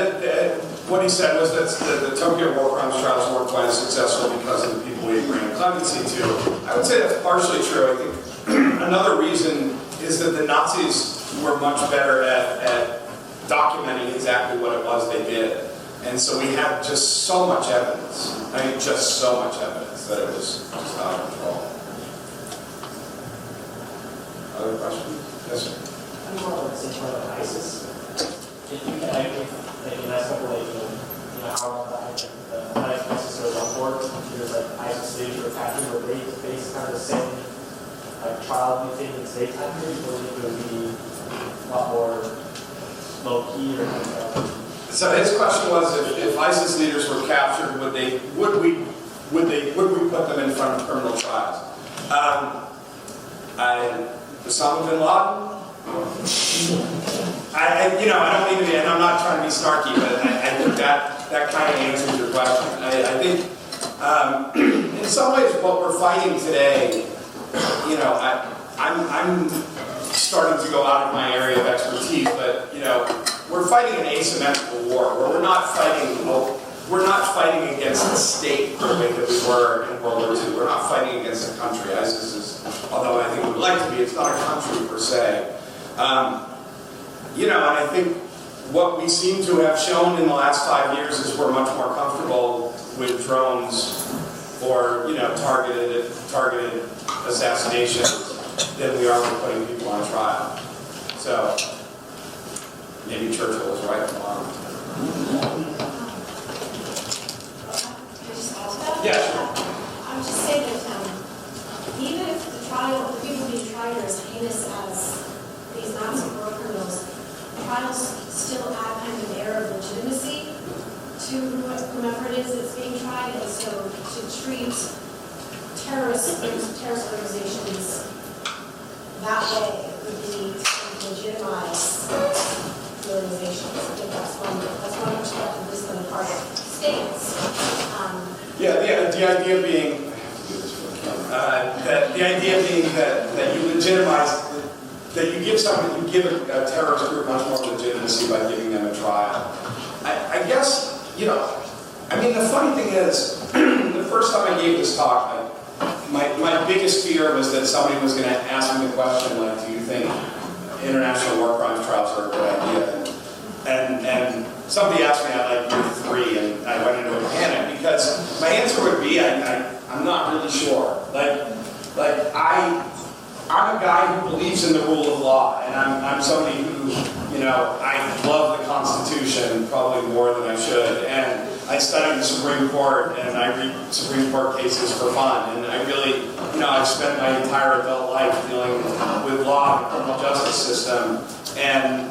what he said was that the Tokyo war crimes trials weren't quite as successful because of the people he granted clemency to. I would say that's partially true. I think another reason is that the Nazis were much better at documenting exactly what it was they did. And so we had just so much evidence. Just so much evidence that it was just out of control. Other questions? Yes, sir. I'm more like some part of ISIS. If you can, in that couple of, how the ISIS goes on board, there's ISIS leaders who are captured, where they face kind of the same trial, do you think, that they captured, or do you think it would be a lot more low-key or So his question was, if ISIS leaders were captured, would we put them in front of criminal trials? Osama bin Laden? I don't mean to be, and I'm not trying to be snarky, but I think that kind of answers your question. I think in some ways what we're fighting today, I'm starting to go out of my area of expertise, but we're fighting an asymmetrical war where we're not fighting against the state the way that we were in World War II. We're not fighting against a country. ISIS is, although I think it would like to be, it's not a country per se. And I think what we seem to have shown in the last 5 years is we're much more comfortable with drones or targeted assassination than we are with putting people on trial. So maybe Churchill was right tomorrow. Yeah, sure. I would just say that even if the people being tried are as heinous as these Nazi war criminals, trials still add kind of an air of legitimacy to whomever it is that's being tried, and so to treat terrorist organizations that way would be to legitimize the organizations. I think that's one perspective this on the part of states. Yeah, the idea being that you legitimize, that you give a terrorist group much more legitimacy by giving them a trial. I guess, the funny thing is, the first time I gave this talk, my biggest fear was that somebody was going to ask me the question, like, do you think international war crimes trials are a good idea? And somebody asked me at like year 3, and I went into a panic because my answer would be, I'm not really sure. I'm a guy who believes in the rule of law, and I'm somebody who, I love the Constitution probably more than I should, and I study the Supreme Court, and I read Supreme Court cases for fun, and I really, I've spent my entire adult life dealing with law and the criminal justice system, and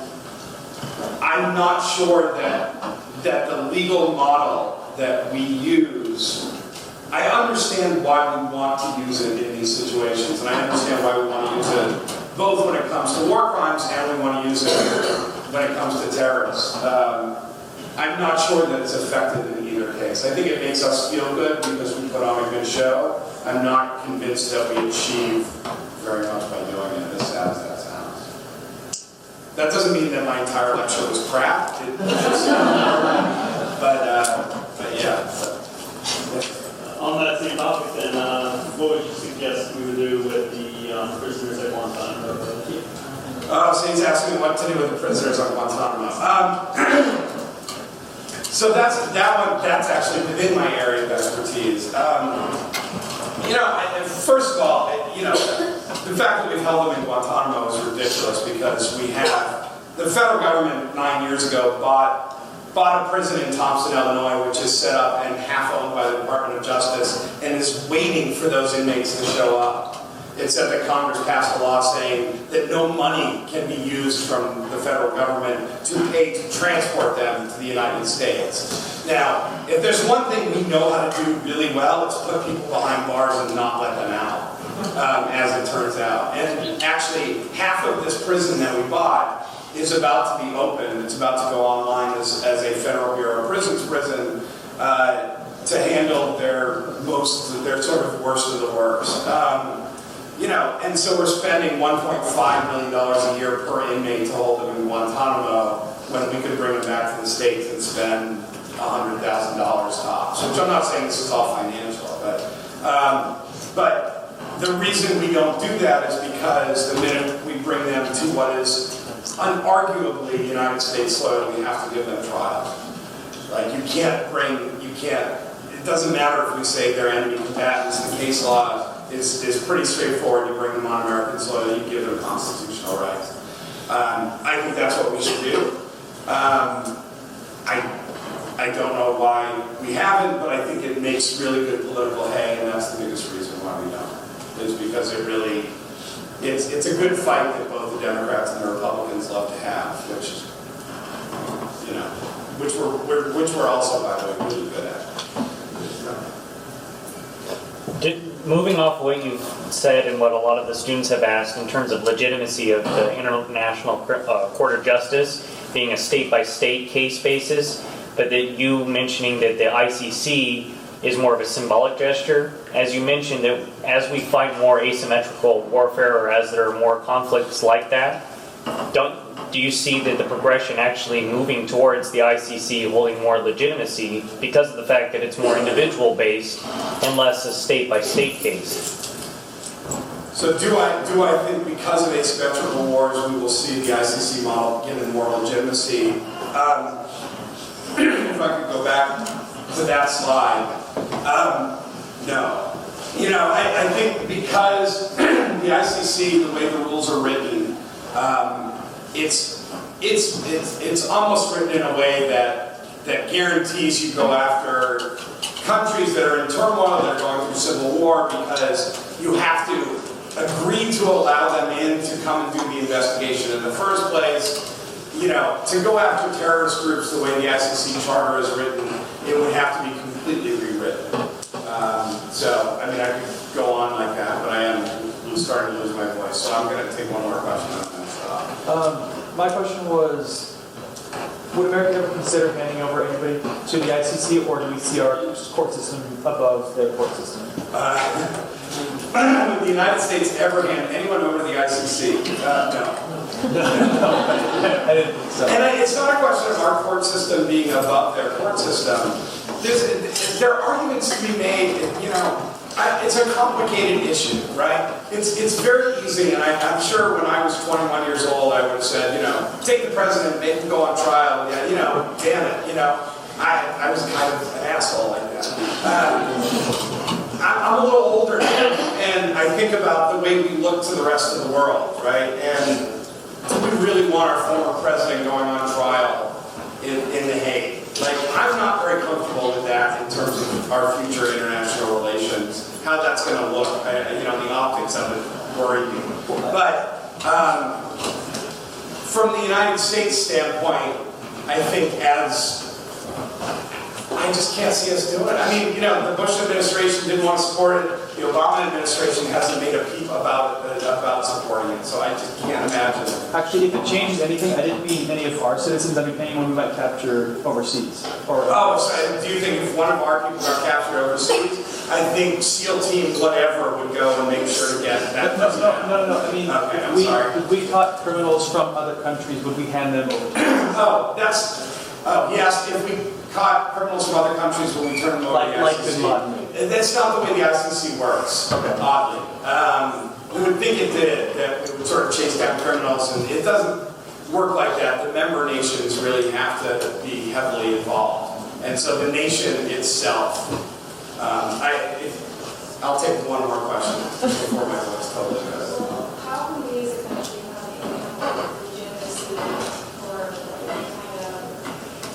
I'm not sure that the legal model that we use, I understand why we want to use it in these situations, and I understand why we want to use it both when it comes to war crimes and we want to use it when it comes to terrorists. I'm not sure that it's effective in either case. I think it makes us feel good because we put on a good show. I'm not convinced that we achieve very much by doing it, as sad as that sounds. That doesn't mean that my entire lecture was crap. But yeah. On that same topic, then, what would you suggest we would do with the prisoners at Guantanamo? So he's asking what to do with the prisoners on Guantanamo. So that's actually within my area of expertise. First of all, the fact that we've held them in Guantanamo is ridiculous because the federal government 9 years ago bought a prison in Thompson, Illinois, which is set up and half owned by the Department of Justice and is waiting for those inmates to show up. It said that Congress passed a law saying that no money can be used from the federal government to pay to transport them to the United States. Now, if there's one thing we know how to do really well, it's put people behind bars and not let them out, as it turns out. And actually, half of this prison that we bought is about to be open. It's about to go online as a Federal Bureau of Prisons prison to handle their sort of worst of the worst. And so we're spending $1.5 million a year per inmate to hold them in Guantanamo when we could bring them back to the States and spend $100,000 tops. Which I'm not saying this is all financial, but the reason we don't do that is because the minute we bring them to what is unarguably United States soil, we have to give them trials. Like it doesn't matter if we say they're enemy combatants. The case law is pretty straightforward. You bring them on American soil, you give them constitutional rights. I think that's what we should do. I don't know why we haven't, but I think it makes really good political hay, and that's the biggest reason why we don't. Is because it's a good fight that both the Democrats and the Republicans love to have, which we're also, by the way, really good at. Moving off what you've said and what a lot of the students have asked in terms of legitimacy of the International Court of Justice being a state-by-state case basis, but that you mentioning that the ICC is more of a symbolic gesture. As you mentioned, that as we fight more asymmetrical warfare, or as there are more conflicts like that, do you see that the progression actually moving towards the ICC holding more legitimacy because of the fact that it's more individual based and less a state by state case? So do I think because of asymmetrical wars we will see the ICC model given more legitimacy? If I could go back to that slide, no. You know, I think because the ICC, the way the rules are written, it's almost written in a way that guarantees you go after countries that are in turmoil, that are going through civil war, because you have to agree to allow them in to come and do the investigation in the first place. You know, to go after terrorist groups the way the ICC charter is written, it would have to be completely rewritten. So, I mean, I could go on like that, but I am starting to lose my voice, so I'm going to take one more question on that. My question was, would America ever consider handing over anybody to the ICC, or do we see our court system above their court system? Would the United States ever hand anyone over to the ICC? No. I didn't think so. And it's not a question of our court system being above their court system. There are arguments to be made, you know, it's a complicated issue, right? It's very easy, and I'm sure when I was 21 years old, I would have said, you know, take the president, make him go on trial. Yeah, you know, damn it, you know. I was kind of an asshole like that. I'm a little older now, and I think about the way we look to the rest of the world, right? And we really want our former president going on trial in The Hague. Like, I'm not very comfortable with that in terms of our future international relations, how that's going to look. You know, the optics of it worry me. But from the United States standpoint, I think I just can't see us doing it. I mean, you know, the Bush administration didn't want to support it. The Obama administration hasn't made a peep about supporting it. So I just can't imagine. Actually, if it changes anything, I didn't mean any of our citizens. I mean anyone we might capture overseas. So do you think if one of our people got captured overseas, I think SEAL team whatever would go and make sure to get that? No. I mean, Okay, if we caught criminals from other countries, would we hand them over? Yes, if we caught criminals from other countries, will we turn them over to the ICC? Like That's not the way the ICC works, oddly. We would think it did, that we would sort of chase down criminals, and it doesn't work like that. The member nations really have to be heavily involved. And so the nation itself, I'll take one more question before my voice totally goes. How can we as a country have legitimacy or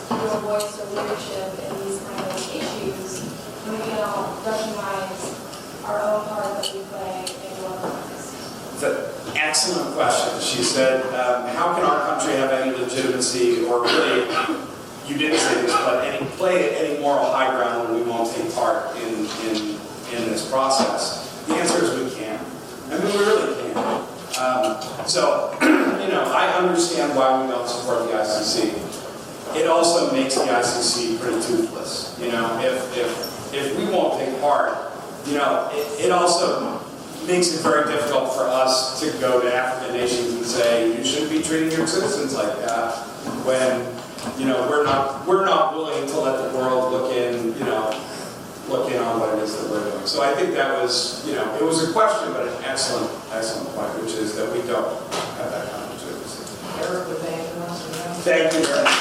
your voice or leadership in these kind of issues when we don't recognize our own part that we play in war crimes? It's an excellent question. She said, how can our country have any legitimacy, or really, you didn't say this, but play any moral high ground when we won't take part in this process? The answer is we can. I mean, we really can. You know, I understand why we don't support the ICC. It also makes the ICC pretty toothless. You know, if we won't take part, you know, it also makes it very difficult for us to go to African nations and say, you shouldn't be treating your citizens like that, when, you know, we're not willing to let the world look in on what it is that we're doing. So I think that was, you know, it was a question, but an excellent point, which is that we don't have that kind of legitimacy. Eric, would they anything else? Thank you very much.